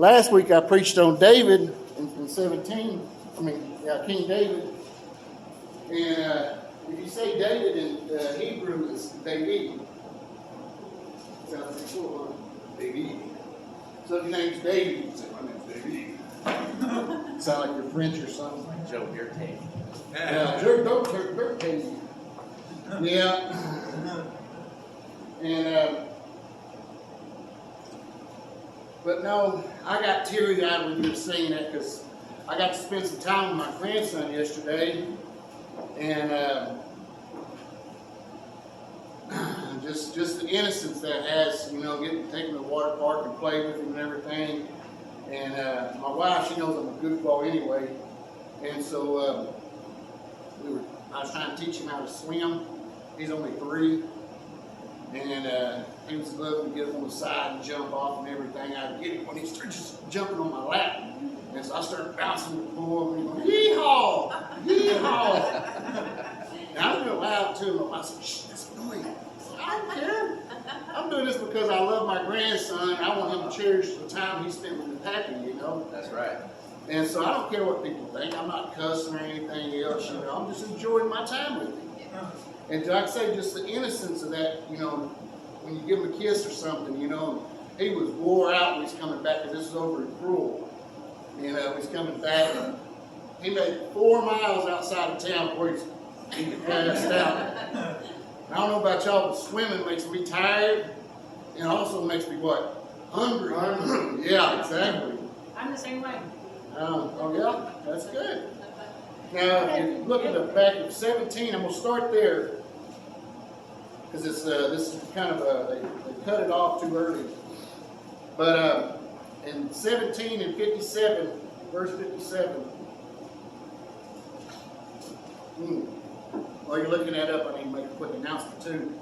last week I preached on David in 17. King David. And if you say David in Hebrew, it's David. Sounds like cool, huh? David. So if your name's David, you say, my name's David. Sound like you're French or something. Like Joe Dirty. Yeah, Dirty. Yeah. And, but no, I got teary-eyed when you were saying that because I got to spend some time with my grandson yesterday, and just the innocence that has, taking the water park and play with him and everything. And my wife, she knows I'm a goofball anyway, and so I was trying to teach him how to swim. He's only 3. And he was loving to get up on the side and jump off and everything. I'd get him when he started just jumping on my lap. And so I started bouncing the pool and going, yee-haw! Yee-haw! And I was real loud to him. I said, shh, that's annoying. I don't care. I'm doing this because I love my grandson. I want him to cherish the time he spent with his pappy, That's right. And so I don't care what people think. I'm not cussing or anything else, I'm just enjoying my time with him. And like I say, just the innocence of that, when you give him a kiss or something, he was wore out when he's coming back because this is over in Cruel. He's coming back. He made 4 miles outside of town before he passed out. I don't know about y'all, but swimming makes me tired and also makes me what? Hungry. Yeah, exactly. I'm the same way. Oh yeah, that's good. Now, if you look at the back of 17, I'm going to start there because this is kind of they cut it off too early. But in 17 and 57, verse 57. While you're looking that up, I need to make a quick announcement too.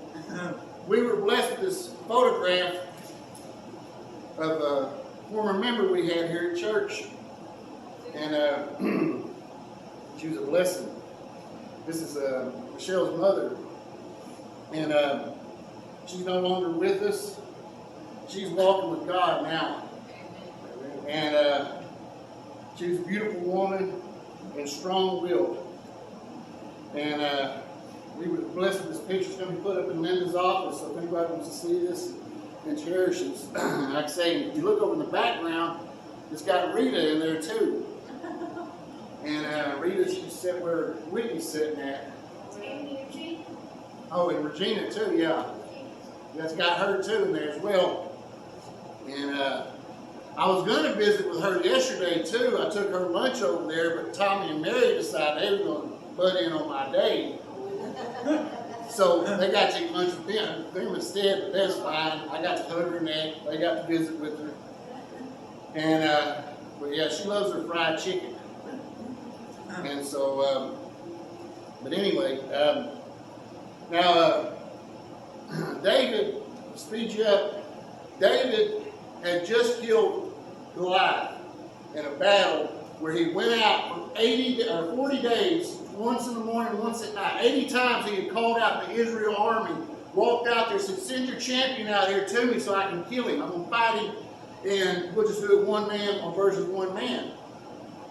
We were blessed with this photograph of a former member we had here at church, and she was a blessing. This is Michelle's mother, and she's no longer with us. She's walking with God now, and she's a beautiful woman and strong-willed. And we were blessed with this picture. It's going to be put up in Linda's office, so if anybody wants to see this and cherish it. Like I say, if you look over in the background, it's got Rita in there too. And Rita, she's sitting where Whitney's sitting at. Oh, and Regina too, yeah. That's got her too in there as well. And I was going to visit with her yesterday too. I took her lunch over there, but Tommy and Mary decided they were going to butt in on my day. So they got to eat lunch with them instead, but that's fine. I got to hug her neck. They got to visit with her. And, but yeah, she loves her fried chicken. And so, but anyway, now, David, to speed you up, David had just killed Goliath in a battle where he went out for 40 days, once in the morning, once at night. 80 times he had called out the Israel army, walked out there, said, send your champion out here to me so I can kill him. I'm going to fight him, and we'll just do it one man versus one man.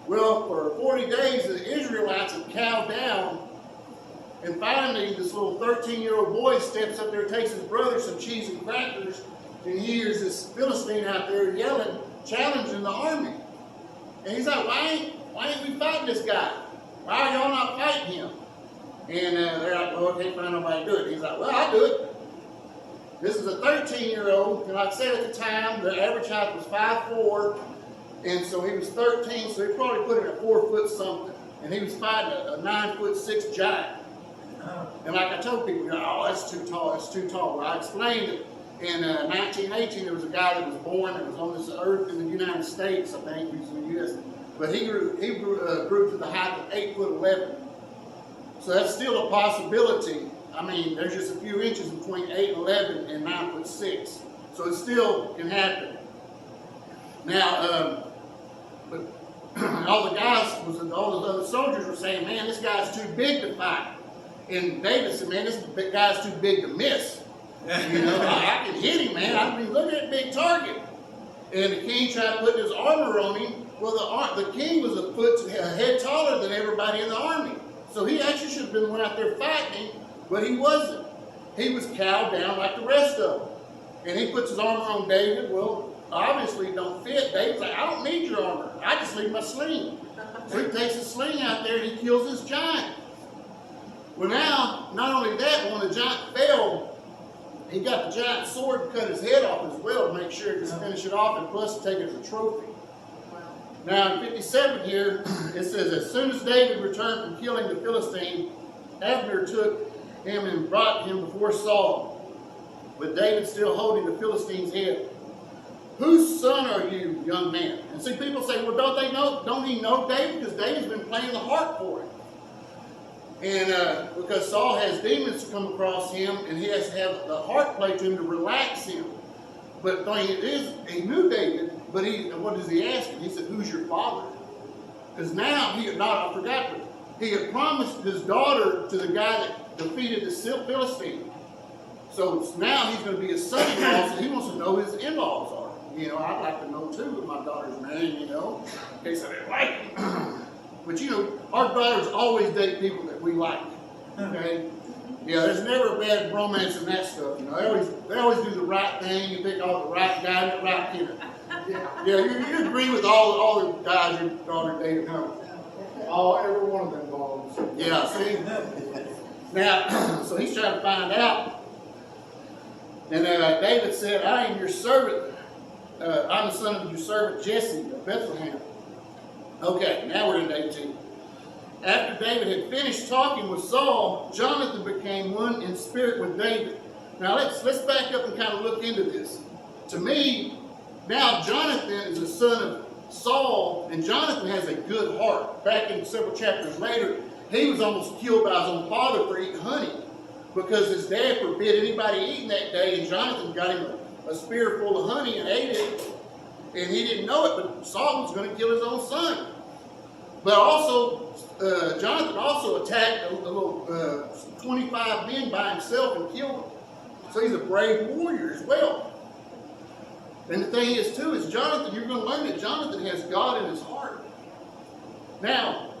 Well, for 40 days, the Israelites had cowed down, and finally this little 13-year-old boy steps up there, takes his brother some cheese and crackers, and he hears this Philistine out there yelling, challenging the army. And he's like, why ain't we fighting this guy? Why are y'all not fighting him? And they're like, well, I can't find nobody to do it. He's like, well, I'll do it. This is a 13-year-old, and like I said at the time, the average height was 5'4", and so he was 13, so he probably put in a 4 foot something, and he was fighting a 9'6" giant. And like I told people, oh, that's too tall, that's too tall. Well, I explained it. In 1918, there was a guy that was born that was on this earth in the United States, I think, he was in the U.S., but he grew to the height of 8'11". So that's still a possibility. I mean, there's just a few inches between 8'11" and 9'6". So it still can happen. Now, but all the other soldiers were saying, man, this guy's too big to fight. And David said, man, this guy's too big to miss. I can hit him, man. I mean, look at that big target. And the king tried to put his armor on him. Well, the king was a head taller than everybody in the army. So he actually should have been the one out there fighting, but he wasn't. He was cowed down like the rest of them. And he puts his armor on David. Well, obviously it don't fit. David's like, I don't need your armor. I just need my sling. So he takes his sling out there and he kills this giant. Well, now, not only that, but when the giant fell, he got the giant sword and cut his head off as well to make sure he could finish it off and plus take it as a trophy. Now in 57 here, it says, as soon as David returned from killing the Philistine, Abner took him and brought him before Saul, with David still holding the Philistine's head. Whose son are you, young man? And see, people say, well, don't he know David? Because David's been playing the harp for him. And because Saul has demons come across him, and he has to have the harp played to him to relax him. But the thing is, he knew David, but what does he ask him? He said, who's your father? Because now, I forgot, but he had promised his daughter to the guy that defeated the Philistine. So now he's going to be his son-in-law, so he wants to know who his in-laws are. You know, I'd like to know too what my daughter's name, you know, in case I didn't like him. But you know, our daughters always date people that we like. Okay? Yeah, there's never a bad romance in that stuff. You know, they always do the right thing. You pick all the right guy and the right kid. Yeah, you agree with all the guys your daughter dated, huh? Every one of them balls. Yeah, see? Now, so he's trying to find out. And David said, I am your servant. I'm the son of your servant Jesse of Bethlehem. Okay, now we're in 18. After David had finished talking with Saul, Jonathan became one in spirit with David. Now let's back up and kind of look into this. To me, now Jonathan is the son of Saul, and Jonathan has a good heart. Back in several chapters later, he was almost killed by his own father for eating honey, because his dad forbid anybody eating that day, and Jonathan got him a spear full of honey and ate it, and he didn't know it, but Saul was going to kill his own son. But also, Jonathan also attacked a little 25 men by himself and killed them. So he's a brave warrior as well. And the thing is too, is Jonathan, you're going to learn that Jonathan has God in his heart. Now,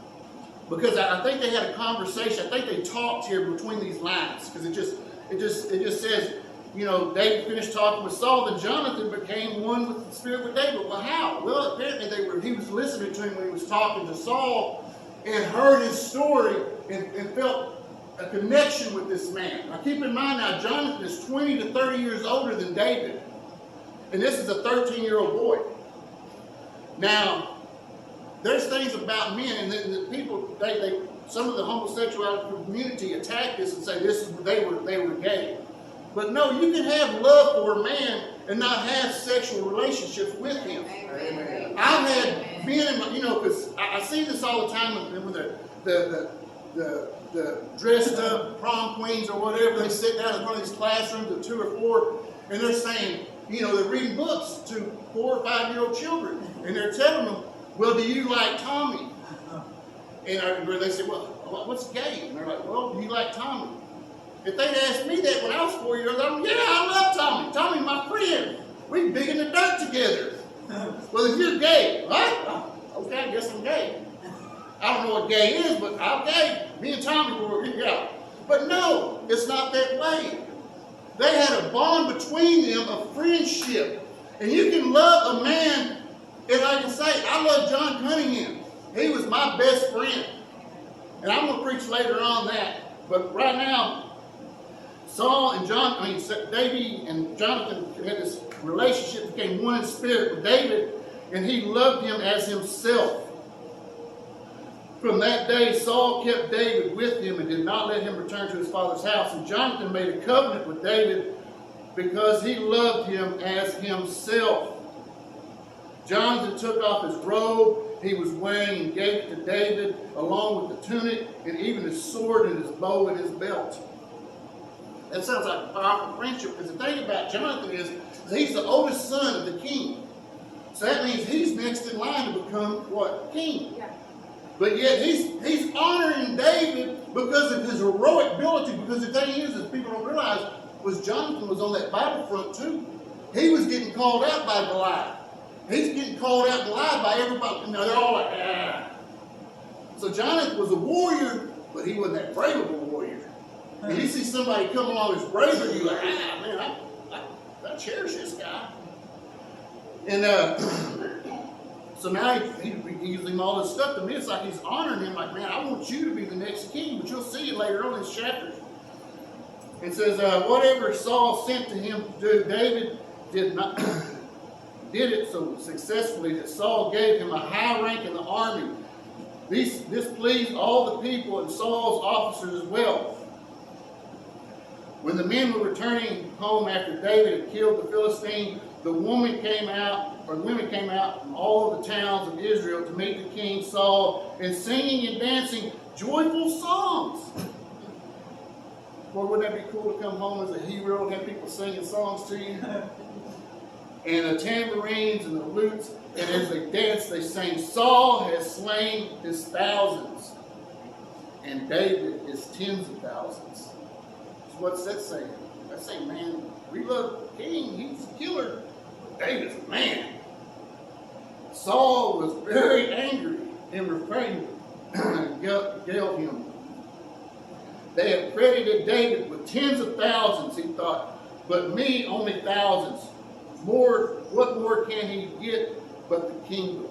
because I think they had a conversation, I think they talked here between these lines, because it just says, you know, David finished talking with Saul, then Jonathan became one with the spirit with David. Well, how? Well, apparently he was listening to him when he was talking to Saul and heard his story and felt a connection with this man. Now keep in mind now, Jonathan is 20 to 30 years older than David. And this is a 13-year-old boy. Now, there's things about men, and the people, some of the homosexuality community attack this and say they were gay. But no, you can have love for a man and not have sexual relationships with him. Amen. I've had men in my, you know, because I see this all the time with the dressed up prom queens or whatever. They sit down in front of these classrooms of 2 or 4, and they're saying, you know, they're reading books to 4 or 5-year-old children, and they're telling them, well, do you like Tommy? And they say, well, what's gay? And they're like, well, do you like Tommy? If they'd asked me that when I was 4 years old, yeah, I love Tommy. Tommy's my friend. We dig in the dirt together. Well, if you're gay, what? Okay, I guess I'm gay. I don't know what gay is, but I'm gay. Me and Tommy were out. But no, it's not that way. They had a bond between them of friendship. And you can love a man, and like I say, I love John Cunningham. He was my best friend. And I'm going to preach later on that. But right now, David and Jonathan had this relationship, became one in spirit with David, and he loved him as himself. From that day, Saul kept David with him and did not let him return to his father's house. And Jonathan made a covenant with David because he loved him as himself. Jonathan took off his robe he was wearing and gave it to David, along with the tunic and even his sword and his bow and his belt. That sounds like a powerful friendship, because the thing about Jonathan is he's the oldest son of the king. So that means he's next in line to become what? King. Yeah. But yet he's honoring David because of his heroic ability. Because the thing is people don't realize, was Jonathan was on that battlefront too. He was getting called out by Goliath. He's getting called out and lied by everybody. You know, they're all like, ah. So Jonathan was a warrior, but he wasn't that brave of a warrior. And you see somebody come along who's braver, you're like, ah, man, I cherish this guy. And so now he gives him all this stuff. To me, it's like he's honoring him, like, man, I want you to be the next king, but you'll see it later on in this chapter. It says, whatever Saul sent to him to do, David did it so successfully that Saul gave him a high rank in the army. This pleased all the people and Saul's officers as well. When the men were returning home after David had killed the Philistine, the women came out from all of the towns of Israel to meet the king Saul, and singing and dancing joyful songs. Boy, wouldn't that be cool to come home as a hero and have people singing songs to you? And the tambourines and the lutes, and as they danced, they sang, Saul has slain his thousands, and David his tens of thousands. So what's that saying? That's saying, man, we love the king, he's a killer, but David's a man. Saul was very angry and refrained and yelled him. They have credited David with tens of thousands, he thought, but me only thousands. What more can he get but the kingdom?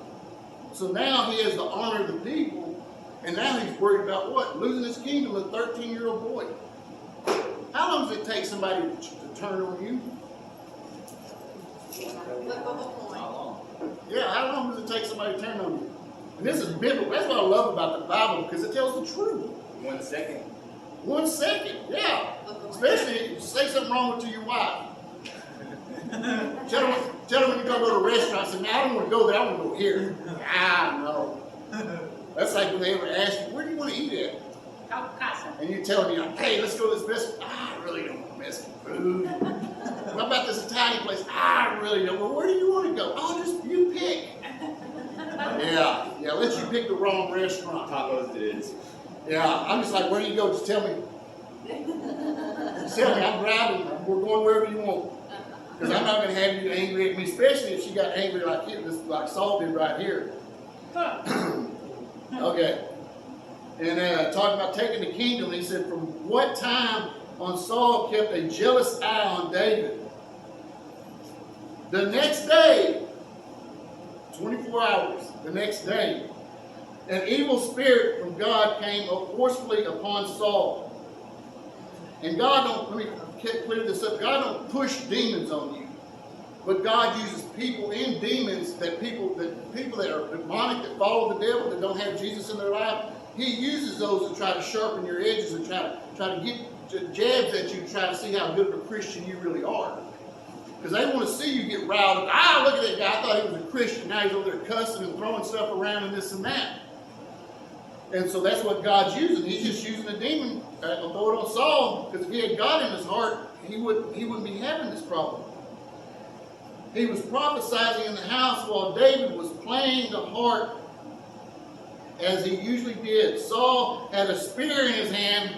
So now he has the honor of the people, and now he's worried about what? Losing his kingdom with a 13-year-old boy. How long does it take somebody to turn on you? Yeah, how long does it take somebody to turn on you? And this is biblical. That's what I love about the Bible, because it tells the truth. 1 second. 1 second, yeah. Especially if you say something wrong to your wife. Tell them when you go to a restaurant, say, man, I don't want to go there, I want to go here. No. That's like when they ever ask you, where do you want to eat at? And you tell me, hey, let's go to this restaurant. I really don't want Mexican food. What about this Italian place? I really don't. Well, where do you want to go? Oh, just you pick. Yeah, let you pick the wrong restaurant. Tacos it is. Yeah, I'm just like, where do you go? Just tell me. Just tell me, I'm driving. We're going wherever you want. Because I'm not going to have you angry at me, especially if she got angry like Saul did right here. Okay. And talking about taking the kingdom, he said, from what time on Saul kept a jealous eye on David? The next day, 24 hours, the next day, an evil spirit from God came forcefully upon Saul. And God don't, let me clear this up, God don't push demons on you. But God uses people and demons, people that are demonic, that follow the devil, that don't have Jesus in their life. He uses those to try to sharpen your edges and try to get jabs at you to try to see how good of a Christian you really are. Because they want to see you get riled up. Look at that guy. I thought he was a Christian. Now he's over there cussing and throwing stuff around and this and that. And so that's what God's using. He's just using a demon to throw it on Saul. Because if he had God in his heart, he wouldn't be having this problem. He was prophesying in the house while David was playing the harp as he usually did. Saul had a spear in his hand.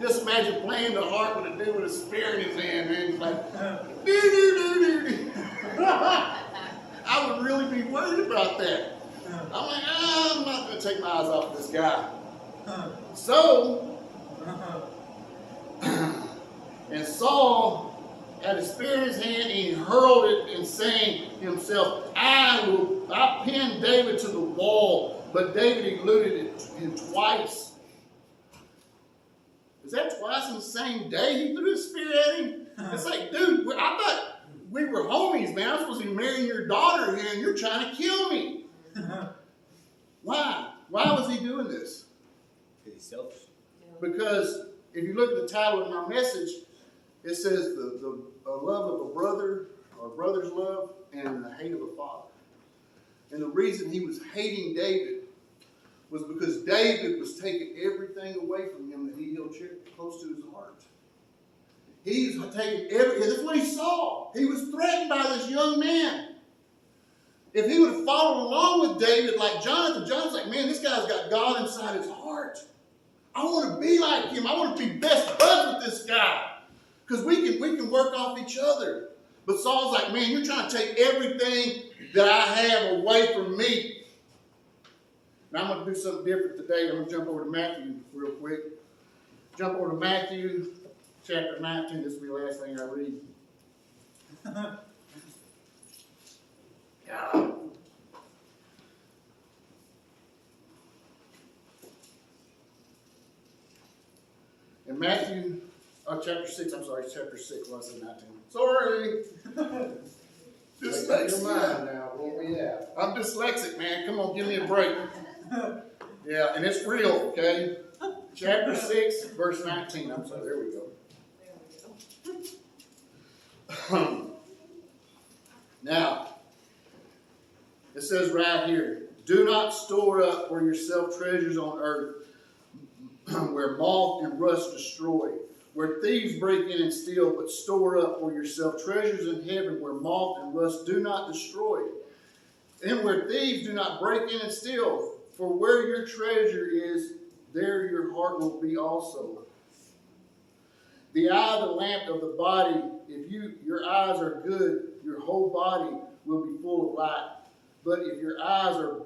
Just imagine playing the harp with a dude with a spear in his hand, man. He's like, doo-doo-doo-doo-doo. I would really be worried about that. I'm like, I'm not going to take my eyes off this guy. So, and Saul had a spear in his hand, and he hurled it and saying to himself, I pinned David to the wall, but David eluded him twice. Is that twice in the same day he threw his spear at him? It's like, dude, I thought we were homies, man. I'm supposed to be marrying your daughter here, and you're trying to kill me. Why? Why was he doing this? Because he's selfish. Because if you look at the title of my message, it says the love of a brother, or a brother's love, and the hate of a father. And the reason he was hating David was because David was taking everything away from him that he held close to his heart. He's taking that's what he saw. He was threatened by this young man. If he would have followed along with David like Jonathan's like, man, this guy's got God inside his heart. I want to be like him. I want to be best buds with this guy. Because we can work off each other. But Saul's like, man, you're trying to take everything that I have away from me. And I'm going to do something different today. I'm going to jump over to Matthew real quick. Jump over to Matthew chapter 19. This will be the last thing I read. God. In Matthew, chapter 6, I'm sorry, chapter 6, well, I said 19. Sorry. Make up your mind now, where we at? I'm dyslexic, man. Come on, give me a break. Yeah, and it's real, okay? Chapter 6, verse 19. I'm sorry, there we go. Now, it says right here, do not store up for yourself treasures on earth, where moth and rust destroy, where thieves break in and steal, but store up for yourself treasures in heaven, where moth and rust do not destroy, and where thieves do not break in and steal. For where your treasure is, there your heart will be also. The eye, the lamp of the body. If your eyes are good, your whole body will be full of light. But if your eyes are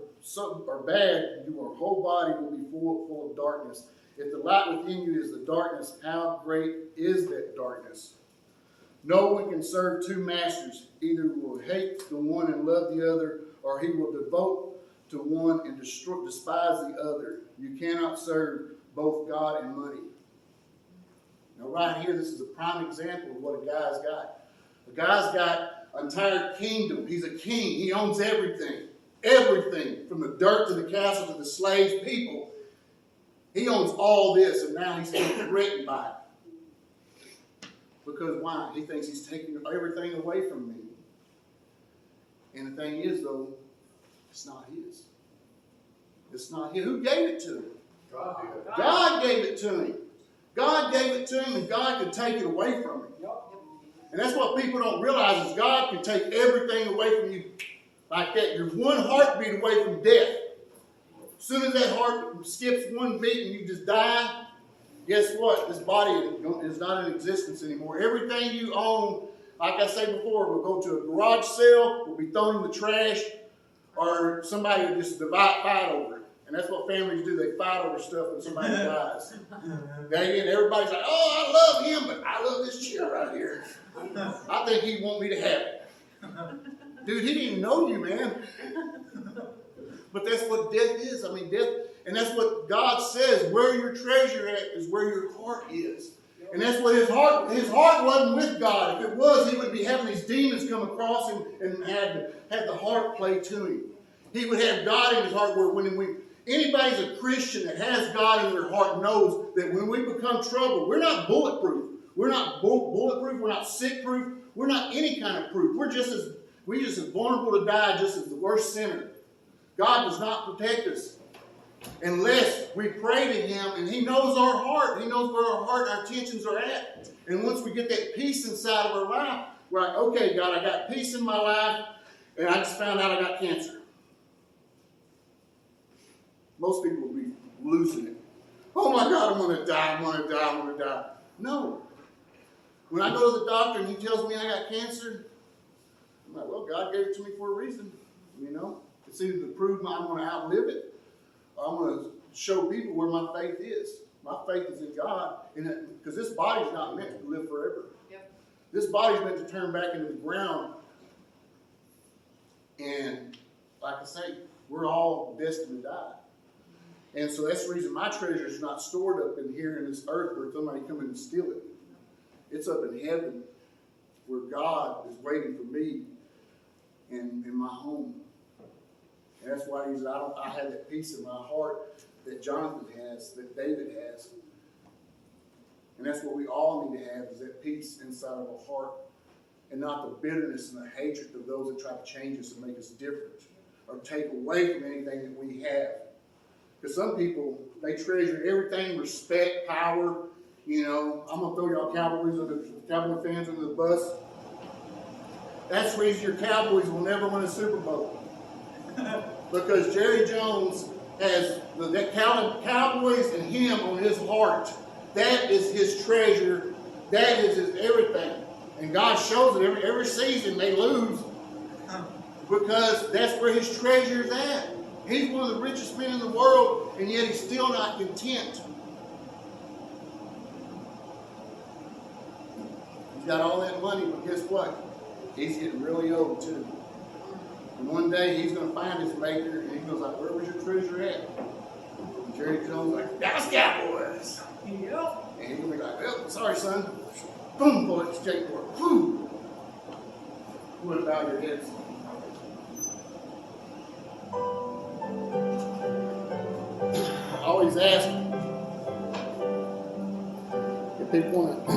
bad, your whole body will be full of darkness. If the light within you is the darkness, how great is that darkness? No one can serve two masters. Either will hate the one and love the other, or he will devote to one and despise the other. You cannot serve both God and money. Now right here, this is a prime example of what a guy's got. A guy's got an entire kingdom. He's a king. He owns everything. Everything, from the dirt to the castle to the slaves, people. He owns all this, and now he's being threatened by it. Because why? He thinks he's taking everything away from me. And the thing is, though, it's not his. It's not his. Who gave it to him? God did. God gave it to him. God gave it to him, and God could take it away from him. And that's what people don't realize, is God can take everything away from you like that. You're one heartbeat away from death. As soon as that heart skips one beat and you just die, guess what? This body is not in existence anymore. Everything you own, like I said before, will go to a garage sale, will be thrown in the trash, or somebody will just fight over it. And that's what families do. They fight over stuff when somebody dies. And everybody's like, oh, I love him, but I love this chair right here. I think he want me to have it. Dude, he didn't even know you, man. But that's what death is. I mean, death, and that's what God says. Where your treasure at is where your heart is. And that's what his heart wasn't with God. If it was, he would be having these demons come across him and have the heart play to him. He would have God in his heart, where anybody's a Christian that has God in their heart knows that when we become troubled, we're not bulletproof. We're not bulletproof. We're not sick-proof. We're not any kind of proof. We're just as vulnerable to die just as the worst sinner. God does not protect us unless we pray to him, and he knows our heart. He knows where our heart, our intentions are at. And once we get that peace inside of our life, we're like, okay, God, I got peace in my life, and I just found out I got cancer. Most people will be losing it. Oh my God, I'm going to die, I'm going to die, I'm going to die. No. When I go to the doctor and he tells me I got cancer, I'm like, well, God gave it to me for a reason, you know. It's either to prove I'm going to outlive it, or I'm going to show people where my faith is. My faith is in God, because this body's not meant to live forever. Yep. This body's meant to turn back into the ground. And like I say, we're all destined to die. And so that's the reason my treasure is not stored up in here in this earth where somebody come in and steal it. It's up in heaven where God is waiting for me and in my home. And that's why I have that peace in my heart that Jonathan has, that David has. And that's what we all need to have, is that peace inside of our heart, and not the bitterness and the hatred of those that try to change us and make us different or take away from anything that we have. Because some people, they treasure everything, respect, power. You know, I'm going to throw y'all Cowboy fans under the bus. That's the reason your Cowboys will never win a Super Bowl. Because Jerry Jones has the Cowboys and him on his heart. That is his treasure. That is his everything. And God shows it every season they lose because that's where his treasure is at. He's one of the richest men in the world, and yet he's still not content. He's got all that money, but guess what? He's getting really old too. And one day he's going to find his maker, and he goes like, "Where was your treasure at?" And Jerry Jones like, "Dallas Cowboys." Yep. And he's going to be like, "Well, sorry, son." Boom, pull it skateboard. Whoo! What about your heads? I always ask if people want to.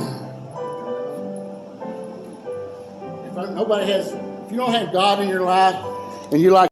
If you don't have God in your life and you like